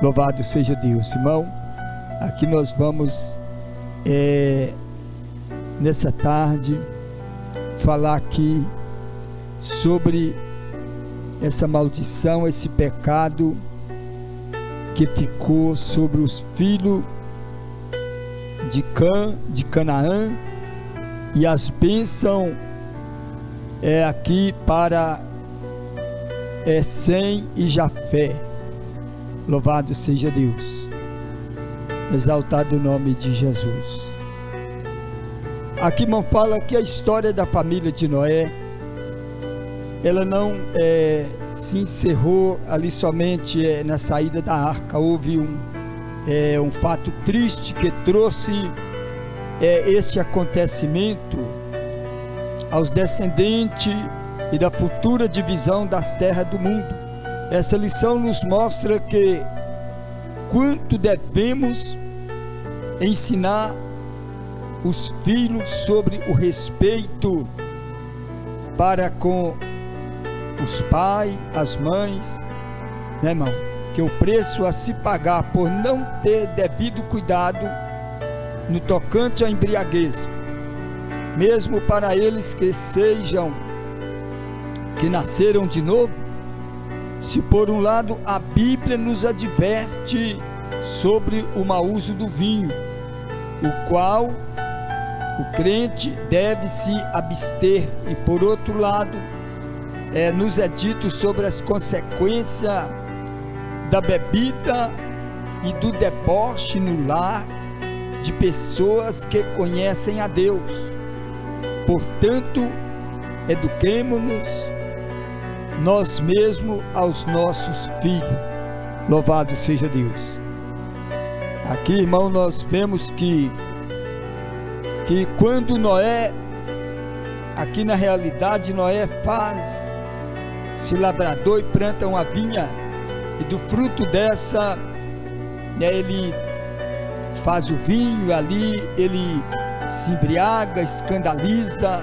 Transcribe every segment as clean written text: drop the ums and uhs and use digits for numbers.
Louvado seja Deus. Irmão, aqui nós vamos nessa tarde falar aqui sobre essa maldição, esse pecado que ficou sobre os filhos de Canaã, e as bênçãos aqui para Sem e Jafé. Louvado seja Deus, exaltado o nome de Jesus. Aqui, irmão, fala que a história da família de Noé, ela não se encerrou ali somente na saída da arca. Houve um fato triste que trouxe esse acontecimento aos descendentes e da futura divisão das terras do mundo. Essa lição nos mostra que quanto devemos ensinar os filhos sobre o respeito para com os pais, as mães, né, irmão? Que o preço a se pagar por não ter devido cuidado no tocante à embriaguez, mesmo para eles que nasceram de novo. Se por um lado a Bíblia nos adverte sobre o mau uso do vinho, o qual o crente deve se abster, e por outro lado nos é dito sobre as consequências da bebida e do deboche no lar de pessoas que conhecem a Deus. Portanto, eduquemo-nos nós mesmos aos nossos filhos. Louvado seja Deus. Aqui, irmão, nós vemos que quando Noé, aqui na realidade, Noé se lavrador e planta uma vinha, e do fruto dessa, ele faz o vinho, ali ele se embriaga, escandaliza,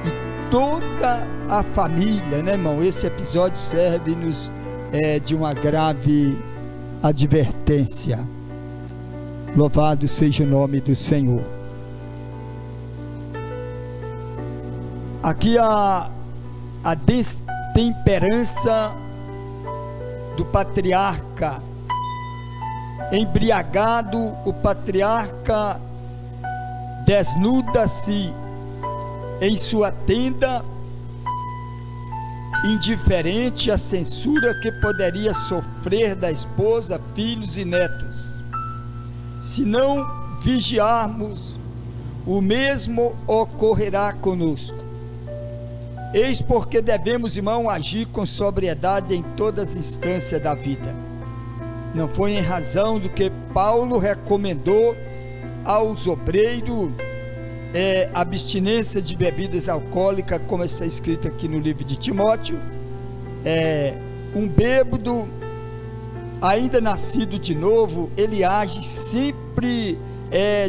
e toda a família, né, irmão? Esse episódio serve-nos de uma grave advertência. Louvado seja o nome do Senhor. Aqui a destemperança do patriarca. Embriagado, o patriarca desnuda-se em sua tenda, indiferente à censura que poderia sofrer da esposa, filhos e netos. Se não vigiarmos, o mesmo ocorrerá conosco. Eis porque devemos, irmão, agir com sobriedade em todas as instâncias da vida. Não foi em razão do que Paulo recomendou aos obreiros abstinência de bebidas alcoólicas, como está escrito aqui no livro de Timóteo. Um bêbado, ainda nascido de novo, ele age sempre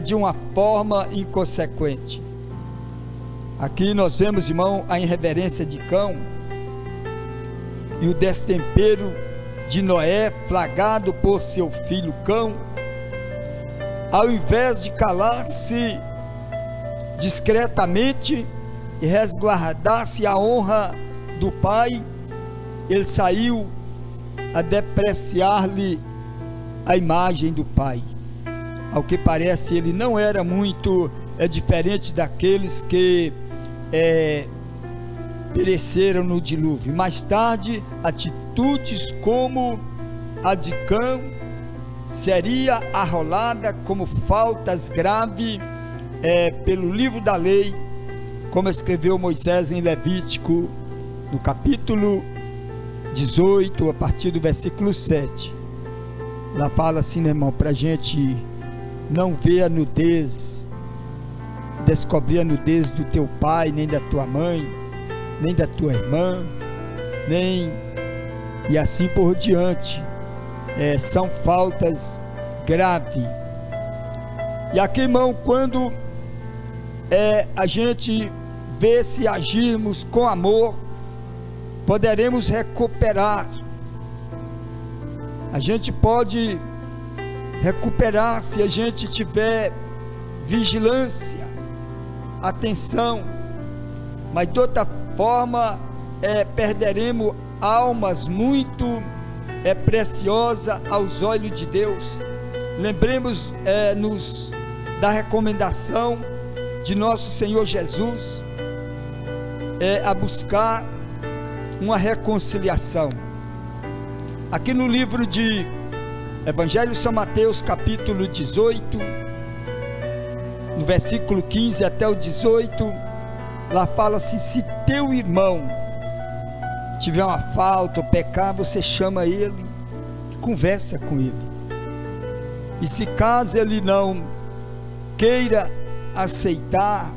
de uma forma inconsequente. Aqui nós vemos, irmão, a irreverência de Cão e o destempero de Noé, flagrado por seu filho Cão. Ao invés de calar-se discretamente e resguardar-se a honra do pai, ele saiu a depreciar-lhe a imagem do pai. Ao que parece, ele não era muito diferente daqueles que pereceram no dilúvio. Mais tarde, atitudes como a de Cão seria arrolada como faltas graves pelo livro da lei, como escreveu Moisés em Levítico, no capítulo 18, a partir do versículo 7. Ela fala assim, né, irmão, para a gente não ver a nudez, descobrir a nudez do teu pai, nem da tua mãe, nem da tua irmã, e assim por diante. São faltas graves. E aqui, irmão, quando a gente vê, se agirmos com amor, poderemos recuperar A gente pode recuperar se a gente tiver vigilância, atenção, mas de outra forma perderemos almas muito preciosas aos olhos de Deus. Lembremos nos da recomendação de nosso Senhor Jesus a buscar uma reconciliação. Aqui no livro de Evangelho de São Mateus, capítulo 18, no versículo 15 até o 18, lá fala-se: se teu irmão tiver uma falta ou pecar, você chama ele e conversa com ele. E se caso ele não queira aceitar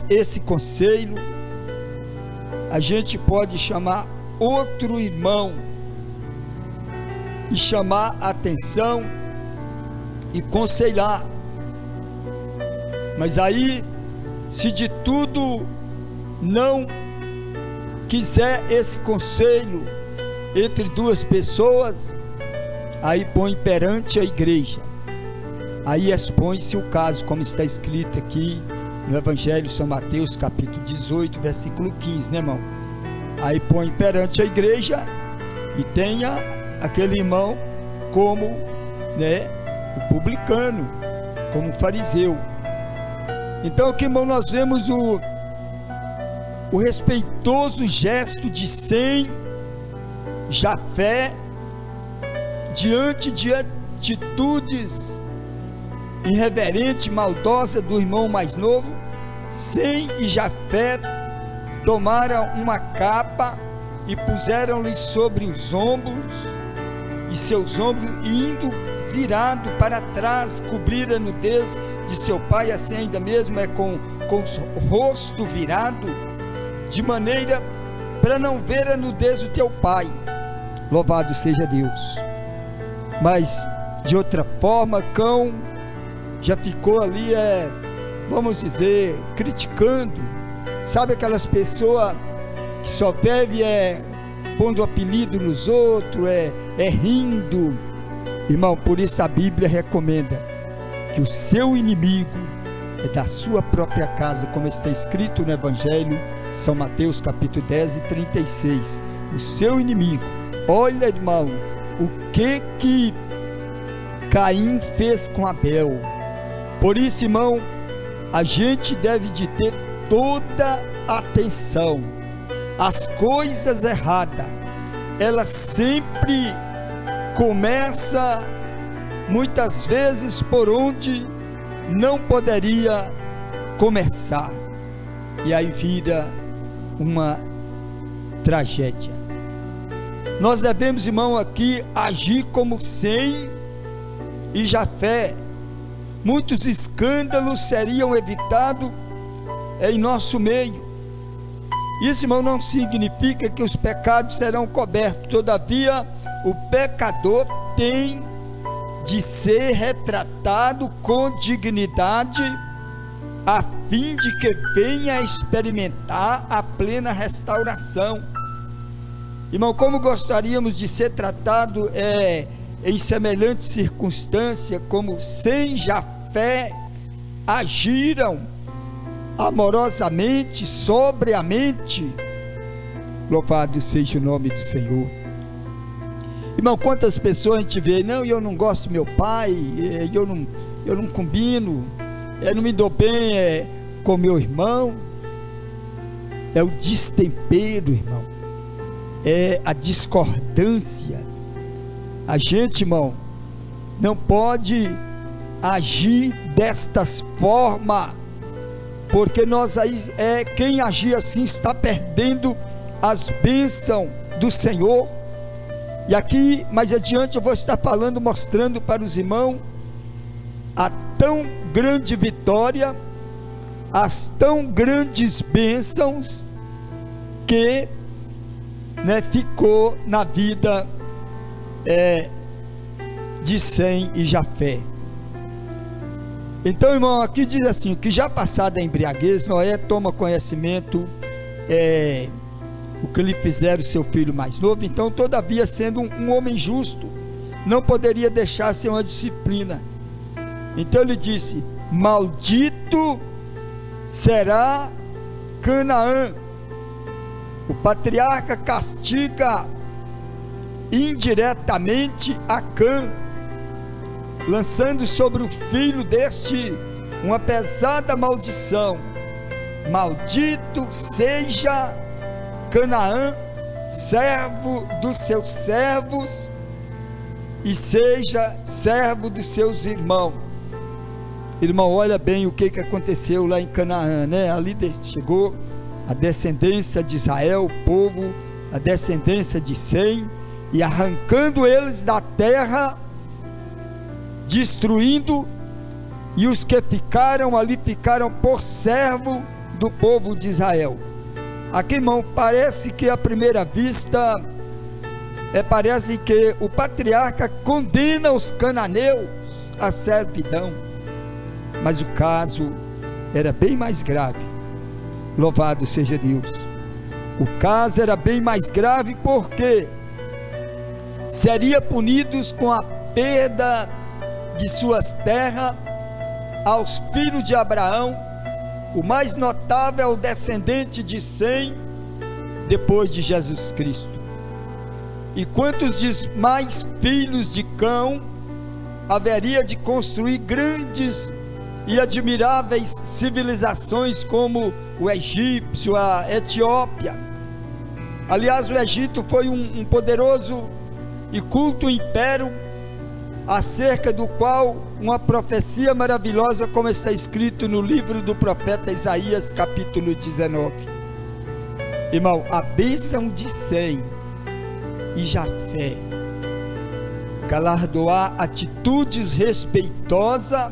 esse conselho, a gente pode chamar outro irmão e chamar a atenção e aconselhar. Mas aí, se de tudo não quiser esse conselho entre duas pessoas, aí põe perante a igreja, aí expõe-se o caso, como está escrito aqui no Evangelho de São Mateus, capítulo 18, versículo 15, né, irmão? Aí põe perante a igreja e tenha aquele irmão como, né, o publicano, como o fariseu. Então aqui, irmão, nós vemos o respeitoso gesto de Sem, Jafé, diante de atitudes irreverentes e maldosas do irmão mais novo. Sem e Jafé tomaram uma capa e puseram-lhe sobre os ombros, e seus ombros, indo virado para trás, cobriram a nudez de seu pai, assim ainda mesmo com o rosto virado, de maneira para não ver a nudez do teu pai. Louvado seja Deus. Mas de outra forma, Cão já ficou ali, vamos dizer, criticando. Sabe aquelas pessoas que só bebe pondo apelido nos outros, rindo. Irmão, por isso a Bíblia recomenda que o seu inimigo é da sua própria casa, como está escrito no Evangelho São Mateus, capítulo 10 e 36. O seu inimigo. Olha, irmão, o que Caim fez com Abel. Por isso, irmão, a gente deve de ter toda atenção. As coisas erradas, ela sempre começa muitas vezes por onde não poderia começar, e aí vira uma tragédia. Nós devemos, irmão, aqui agir como Sem e Jafé. Muitos escândalos seriam evitados em nosso meio. Isso, irmão, não significa que os pecados serão cobertos. Todavia, o pecador tem de ser retratado com dignidade, a fim de que venha a experimentar a plena restauração. Irmão, como gostaríamos de ser tratado em semelhante circunstância, como Sem e Jafé agiram amorosamente, sobriamente. Louvado seja o nome do Senhor. Irmão, quantas pessoas a gente vê: não, eu não gosto do meu pai, eu não combino, eu não me dou bem com meu irmão. É o destempero, irmão, é a discordância. A gente, irmão, não pode agir destas formas, porque nós aí, quem agir assim está perdendo as bênçãos do Senhor. E aqui mais adiante eu vou estar falando, mostrando para os irmãos a tão grande vitória, as tão grandes bênçãos que ficou na vida de Sem e Jafé. Então, irmão, aqui diz assim: que já passada a embriaguez, Noé toma conhecimento o que lhe fizeram seu filho mais novo. Então, todavia, sendo um homem justo, não poderia deixar sem uma disciplina. Então ele disse: maldito será Canaã. O patriarca castiga indiretamente a Cã, lançando sobre o filho deste uma pesada maldição. Maldito seja Canaã, servo dos seus servos, e seja servo dos seus irmãos. Irmão, olha bem o que aconteceu lá em Canaã, né? Ali chegou a descendência de Israel, o povo, a descendência de Sem, e arrancando eles da terra, destruindo, e os que ficaram ali ficaram por servo do povo de Israel. Aqui, irmão, parece que à primeira vista, parece que o patriarca condena os cananeus à servidão, mas o caso era bem mais grave. Louvado seja Deus. O caso era bem mais grave, porque seriam punidos com a perda de suas terras aos filhos de Abraão. O mais notável é o descendente de Sem, depois de Jesus Cristo. E quantos demais filhos de Cão haveria de construir grandes e admiráveis civilizações, como o egípcio, a Etiópia. Aliás, o Egito foi um poderoso e culto império, acerca do qual uma profecia maravilhosa, como está escrito no livro do profeta Isaías, capítulo 19. Irmão, a bênção de Sem e Jafé galardoar atitudes respeitosas,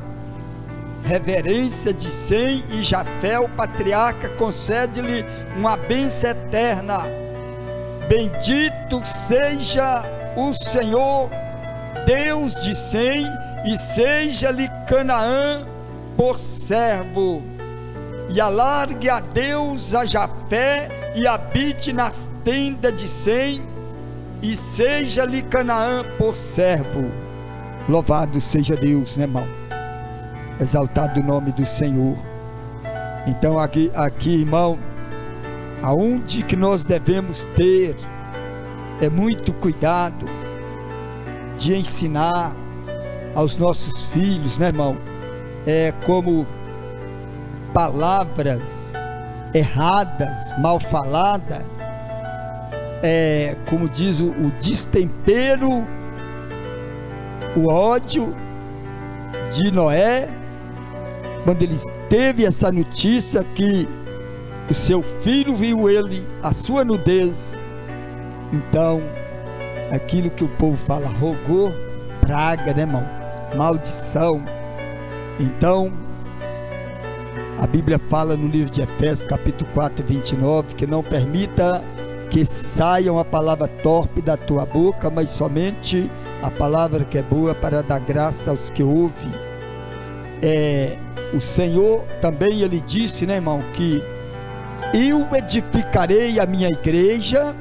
reverência de Sem e Jafé, o patriarca concede-lhe uma bênção eterna. Bendito seja o Senhor, Deus de Sem, e seja-lhe Canaã por servo, e alargue a Deus a Jafé, e habite nas tendas de Sem, e seja-lhe Canaã por servo. Louvado seja Deus, né, irmão? Exaltado o nome do Senhor. Então aqui, irmão, aonde que nós devemos ter muito cuidado de ensinar aos nossos filhos, né, irmão? Como palavras erradas, mal faladas, como diz o destempero, o ódio de Noé, quando ele teve essa notícia que o seu filho viu a sua nudez. Então, aquilo que o povo fala, rogou praga, né, irmão? Maldição. Então, a Bíblia fala no livro de Efésios, capítulo 4, 29, que não permita que saia uma palavra torpe da tua boca, mas somente a palavra que é boa, para dar graça aos que ouvem. O Senhor também, ele disse, né, irmão, que eu edificarei a minha igreja,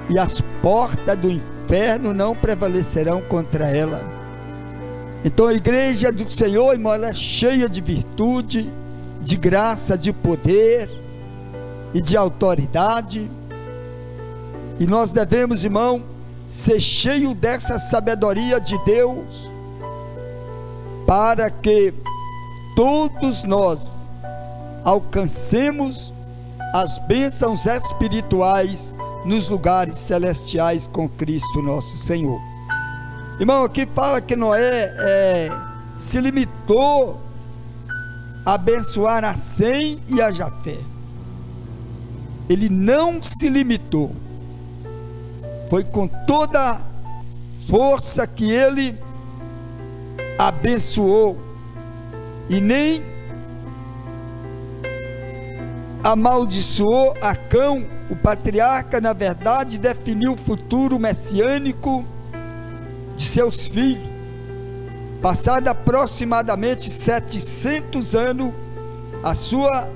e as portas do inferno não prevalecerão contra ela. Então a igreja do Senhor, irmão, ela é cheia de virtude, de graça, de poder e de autoridade, e nós devemos, irmão, ser cheio dessa sabedoria de Deus, para que todos nós alcancemos as bênçãos espirituais nos lugares celestiais com Cristo nosso Senhor. Irmão, aqui fala que Noé se limitou a abençoar a Sem e a Jafé. Ele não se limitou, foi com toda a força que ele abençoou, e nem amaldiçoou a Cão. O patriarca, na verdade, definiu o futuro messiânico de seus filhos. Passado aproximadamente 700 anos, a sua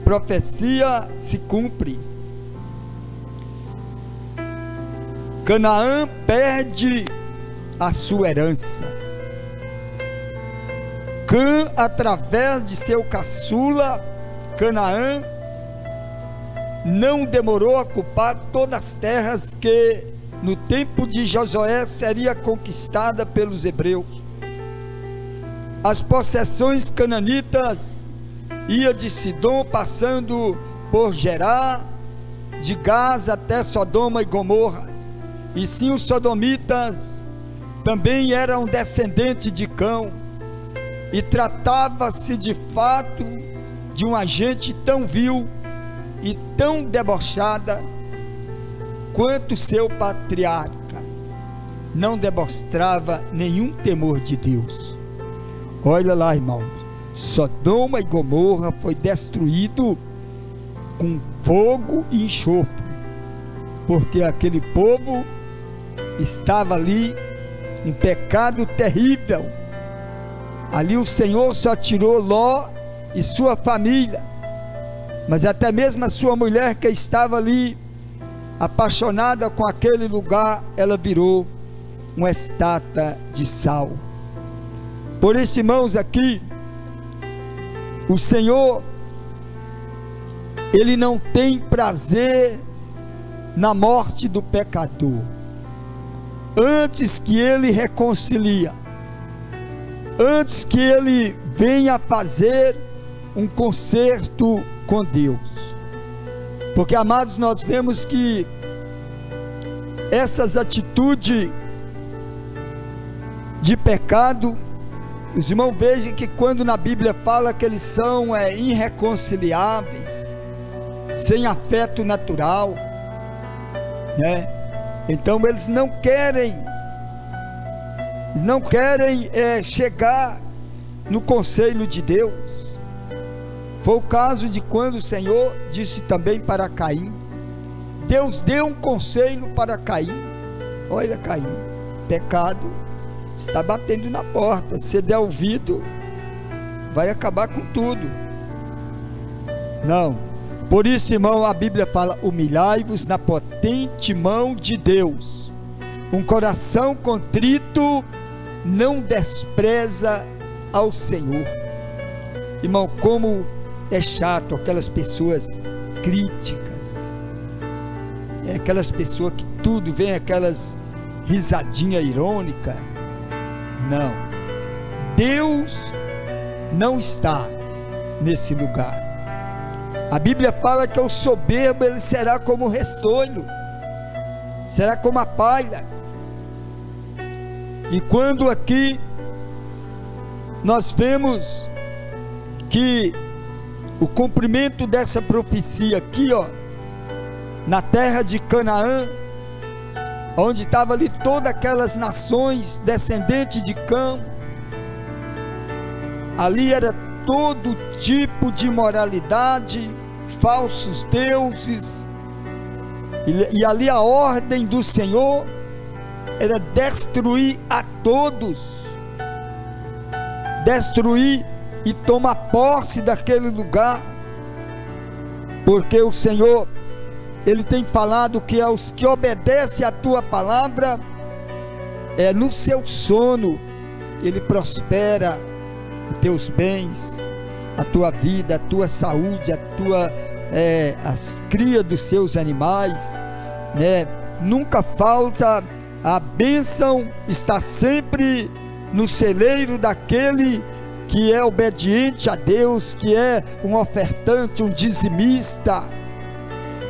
profecia se cumpre. Canaã perde a sua herança. Cã, através de seu caçula, Canaã, não demorou a ocupar todas as terras que no tempo de Josué seria conquistada pelos hebreus. As possessões cananitas ia de Sidom, passando por Gerá, de Gaza até Sodoma e Gomorra. E sim, os sodomitas também eram descendentes de Cão, e tratava-se de fato de uma gente tão vil e tão debochada quanto seu patriarca. Não demonstrava nenhum temor de Deus. Olha lá, irmãos, Sodoma e Gomorra foi destruído com fogo e enxofre, porque aquele povo estava ali um pecado terrível. Ali o Senhor só tirou Ló e sua família, mas até mesmo a sua mulher, que estava ali apaixonada com aquele lugar, ela virou uma estátua de sal. Por isso, irmãos, aqui o Senhor, Ele não tem prazer na morte do pecador. Antes que Ele reconcilia, antes que Ele venha fazer um conserto com Deus. Porque, amados, nós vemos que essas atitudes de pecado, os irmãos vejam que quando na Bíblia fala que eles são irreconciliáveis, sem afeto natural, né? Então eles não querem chegar no conselho de Deus. Foi o caso de quando o Senhor disse também para Caim. Deus deu um conselho para Caim. Olha, Caim, pecado está batendo na porta. Se der ouvido, vai acabar com tudo. Não. Por isso, irmão, a Bíblia fala: humilhai-vos na potente mão de Deus. Um coração contrito não despreza ao Senhor. Irmão, como é chato aquelas pessoas críticas, aquelas pessoas que tudo vem aquelas risadinhas irônicas. Não, Deus não está nesse lugar. A Bíblia fala que o soberbo ele será como o restolho, será como a palha. E quando aqui nós vemos que o cumprimento dessa profecia aqui, na terra de Canaã, onde estava ali todas aquelas nações descendentes de Cã, ali era todo tipo de imoralidade, falsos deuses, e ali a ordem do Senhor era destruir a todos, destruir e tomar posse daquele lugar, porque o Senhor, Ele tem falado que aos que obedecem a tua palavra, no seu sono Ele prospera os teus bens, a tua vida, a tua saúde, as crias dos seus animais, né? Nunca falta, a bênção está sempre no celeiro daquele que é obediente a Deus, que é um ofertante, um dizimista,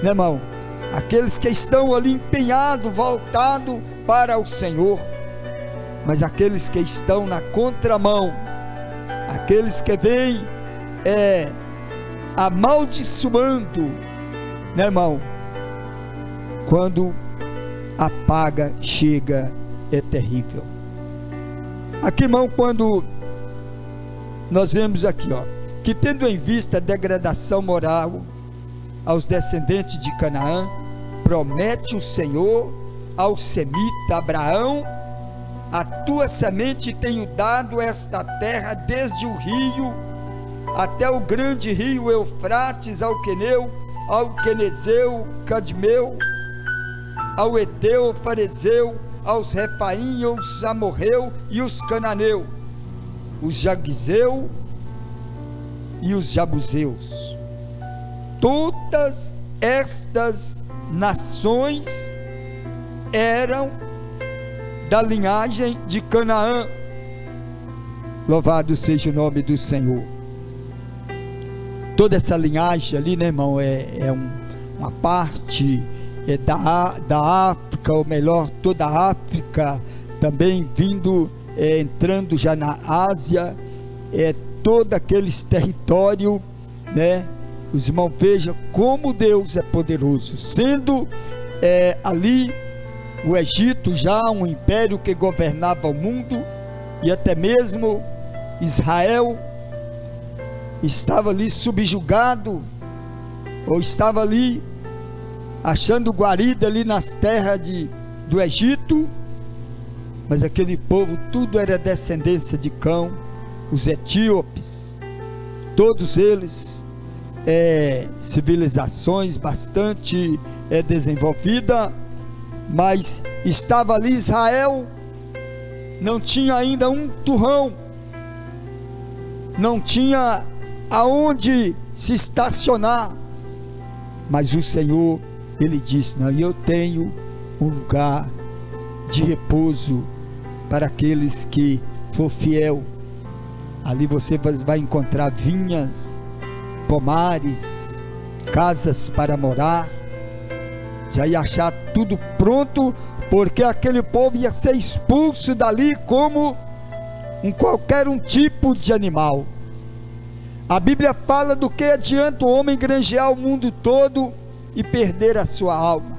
né, irmão? Aqueles que estão ali empenhados, voltados para o Senhor. Mas aqueles que estão na contramão, aqueles que vêm amaldiçoando, né, irmão? Quando a paga chega, é terrível. Aqui, irmão, quando nós vemos aqui, que tendo em vista a degradação moral aos descendentes de Canaã, promete o Senhor ao semita Abraão: a tua semente tenho dado esta terra, desde o rio até o grande rio Eufrates, ao Queneu, ao Quenezeu, Cadmeu, ao Eteu, ao Ferezeu, aos Refaim, aos Amorreu e os Cananeu, os Jaguizeu e os Jabuseus. Todas estas nações eram da linhagem de Canaã. Louvado seja o nome do Senhor. Toda essa linhagem ali, né, irmão, uma parte da África, ou melhor, toda a África, também vindo, entrando já na Ásia, todo aqueles territórios, né? Os irmãos, vejam como Deus é poderoso, sendo ali o Egito já um império que governava o mundo, e até mesmo Israel estava ali subjugado, ou estava ali achando guarida ali nas terras do Egito, mas aquele povo tudo era descendência de Cão, os etíopes, todos eles civilizações bastante desenvolvida, mas estava ali Israel, não tinha ainda um turrão, não tinha aonde se estacionar, mas o Senhor, Ele disse: não, eu tenho um lugar de repouso para aqueles que for fiel. Ali você vai encontrar vinhas, pomares, casas para morar, já ia achar tudo pronto, porque aquele povo ia ser expulso dali como qualquer tipo de animal. A Bíblia fala do que adianta o homem granjear o mundo todo e perder a sua alma.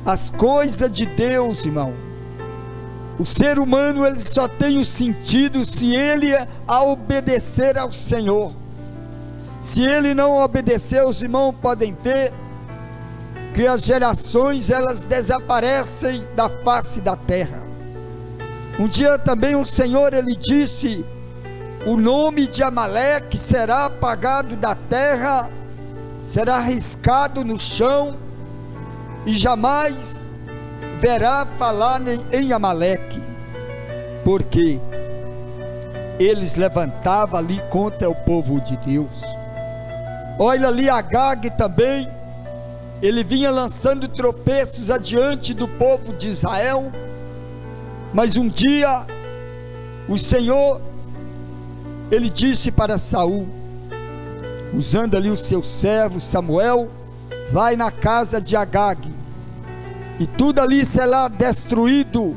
As coisas de Deus, irmão, o ser humano, ele só tem o sentido se ele obedecer ao Senhor. Se ele não obedecer, os irmãos podem ver que as gerações, elas desaparecem da face da terra. Um dia também o Senhor, Ele disse: o nome de Amaleque será apagado da terra, será riscado no chão, e jamais verá falar em Amaleque, porque eles levantavam ali contra o povo de Deus. Olha ali Agag também, ele vinha lançando tropeços adiante do povo de Israel, mas um dia o Senhor, Ele disse para Saul, usando ali o seu servo Samuel: vai na casa de Agag, e tudo ali será destruído,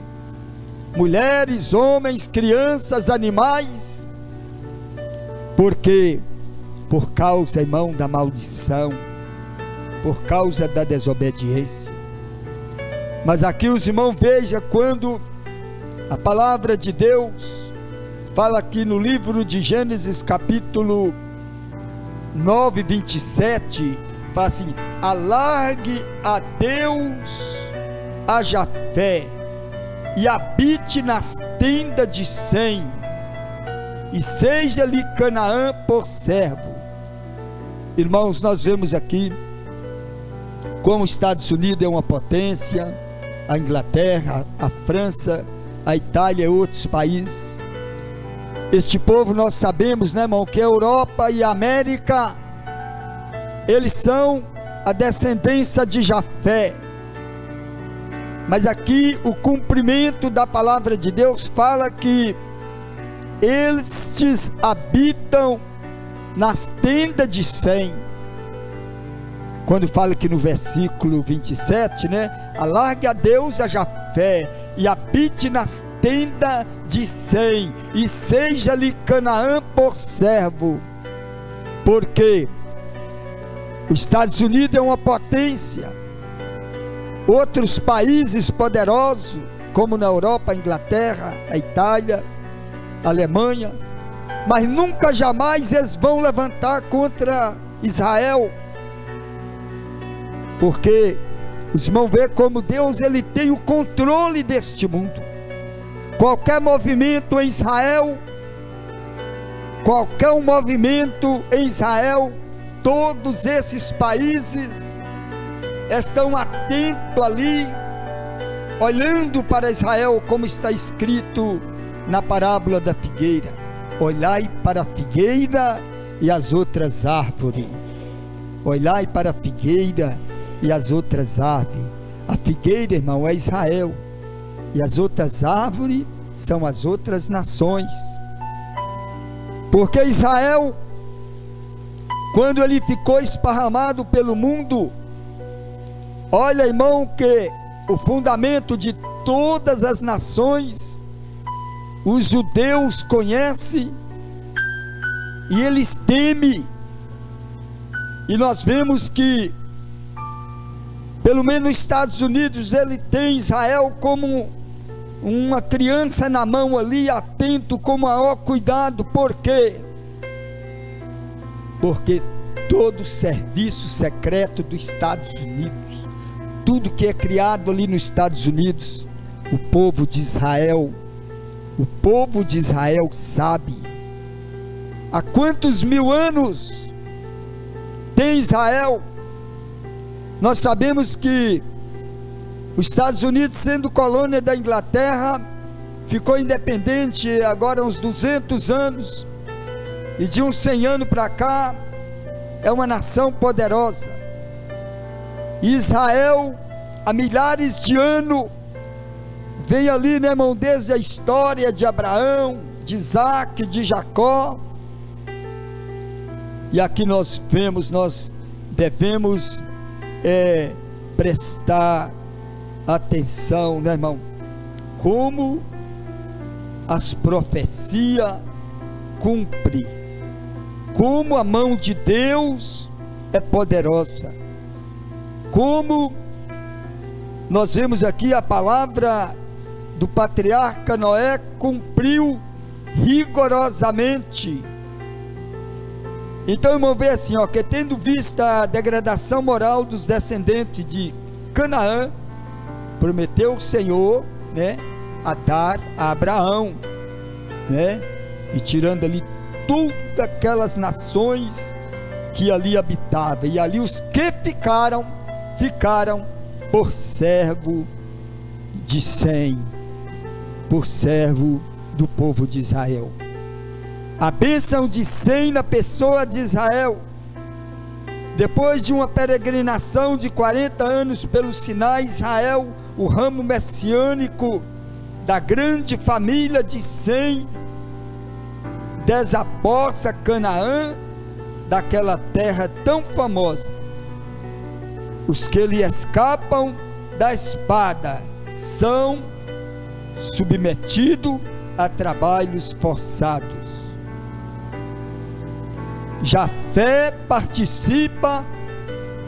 mulheres, homens, crianças, animais, porque por causa, irmão, da maldição, por causa da desobediência. Mas aqui os irmãos, veja, quando a palavra de Deus fala aqui no livro de Gênesis capítulo 9, 27, fala assim: alargue a Deus a Jafé, e habite nas tendas de Sem, e seja-lhe Canaã por servo. Irmãos, nós vemos aqui como os Estados Unidos é uma potência, a Inglaterra, a França, a Itália e outros países. Este povo, nós sabemos, né, irmão, que a Europa e a América, eles são a descendência de Jafé. Mas aqui o cumprimento da palavra de Deus fala que estes habitam nas tendas de Sem. Quando fala aqui no versículo 27, né? Alargue a Deus a Jafé, e habite nas tendas de Sem, e seja-lhe Canaã por servo. Porque os Estados Unidos é uma potência, outros países poderosos, como na Europa, a Inglaterra, a Itália, a Alemanha, mas nunca jamais eles vão levantar contra Israel, porque os irmãos veem como Deus, Ele tem o controle deste mundo. Qualquer movimento em Israel, todos esses países estão atentos ali, olhando para Israel, como está escrito na parábola da figueira: olhai para a figueira e as outras árvores. Olhai para a figueira e as outras árvores. A figueira, irmão, é Israel, e as outras árvores são as outras nações. Porque Israel, quando ele ficou esparramado pelo mundo, olha, irmão, que o fundamento de todas as nações, os judeus conhecem e eles temem. E nós vemos que, pelo menos nos Estados Unidos, ele tem Israel como uma criança na mão ali, atento, com maior cuidado. Por quê? Porque todo o serviço secreto dos Estados Unidos, tudo que é criado ali nos Estados Unidos, o povo de Israel sabe. Há quantos mil anos tem Israel? Nós sabemos que os Estados Unidos, sendo colônia da Inglaterra, ficou independente agora há uns 200 anos, e de uns 100 anos para cá é uma nação poderosa. Israel, há milhares de anos, vem ali, né, irmão, desde a história de Abraão, de Isaac, de Jacó. E aqui nós vemos, nós devemos prestar atenção, né, irmão, como as profecias cumprem, como a mão de Deus é poderosa, como nós vemos aqui a palavra do patriarca Noé cumpriu rigorosamente. Então, irmão, vê assim, ó, que tendo visto a degradação moral dos descendentes de Canaã, prometeu o Senhor, né, a dar a Abraão, né, e tirando ali todas aquelas nações que ali habitavam, e ali os que ficaram por servo de Sem, por servo do povo de Israel. A bênção de Sem na pessoa de Israel, depois de uma peregrinação de 40 anos pelo Sinai, Israel, o ramo messiânico da grande família de Sem, desapossa Canaã daquela terra tão famosa. Os que lhe escapam da espada são submetidos a trabalhos forçados. Jafé participa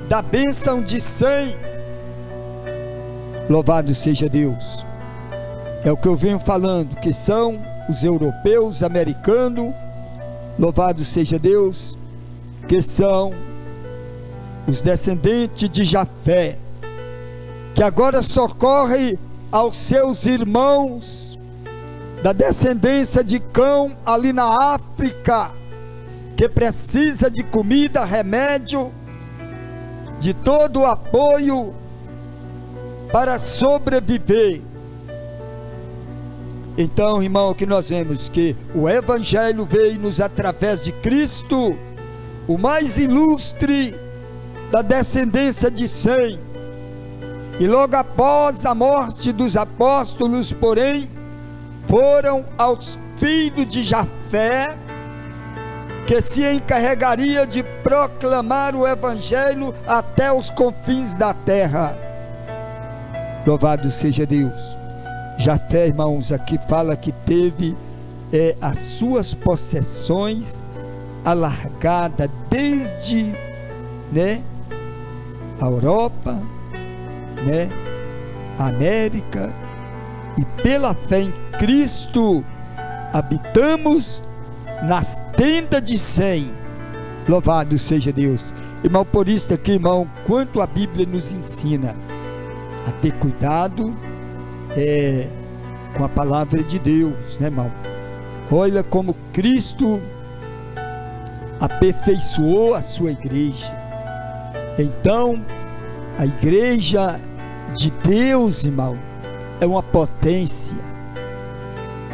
da bênção de Sem. Louvado seja Deus. É o que eu venho falando, que são os europeus, americanos. Louvado seja Deus, que são os descendentes de Jafé, que agora socorre aos seus irmãos da descendência de Cão ali na África, que precisa de comida, remédio, de todo o apoio para sobreviver. Então, irmão, que nós vemos que o Evangelho veio-nos através de Cristo, o mais ilustre da descendência de Sem, e logo após a morte dos apóstolos, porém, foram aos filhos de Jafé, que se encarregaria de proclamar o Evangelho até os confins da terra. Louvado seja Deus. Jafé, irmãos, aqui fala que teve as suas possessões alargadas desde, né, a Europa, né, a América, e pela fé em Cristo habitamos nas tendas de Sem. Louvado seja Deus. Irmão, por isso aqui, irmão, quanto a Bíblia nos ensina a ter cuidado com a palavra de Deus, né, irmão? Olha como Cristo aperfeiçoou a sua igreja. Então, A igreja de Deus, irmão, é uma potência.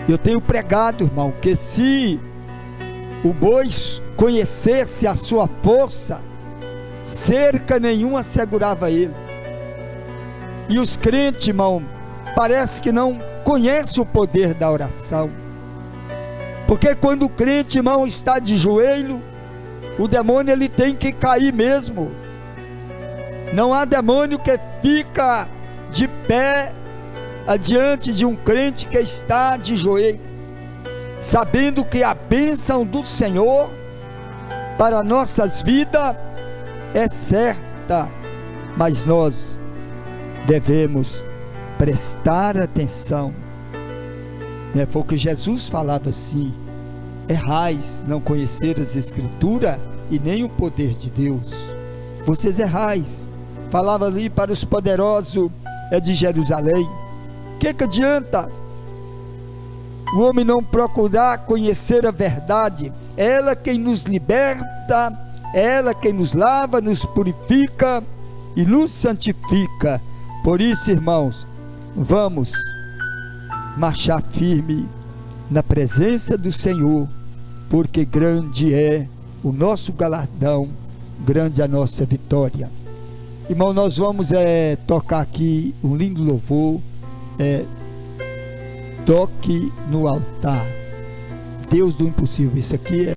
Eu tenho pregado, irmão, que se o boi conhecesse a sua força, cerca nenhuma segurava ele. E os crentes, irmão, parece que não conhecem o poder da oração. Porque quando o crente, irmão, está de joelho, o demônio ele tem que cair mesmo. Não há demônio que fica de pé adiante de um crente que está de joelho, sabendo que a bênção do Senhor para nossas vidas é certa, mas nós devemos prestar atenção. Foi o que Jesus falava assim: errais não conhecer as Escrituras e nem o poder de Deus. Vocês errais. Falava ali para os poderosos de Jerusalém. Que adianta o homem não procurar conhecer a verdade? É ela quem nos liberta, é ela quem nos lava, nos purifica e nos santifica. Por isso, irmãos, vamos marchar firme na presença do Senhor, porque grande é o nosso galardão, grande a nossa vitória. Irmão, nós vamos tocar aqui um lindo louvor, toque no altar, Deus do impossível. Isso aqui é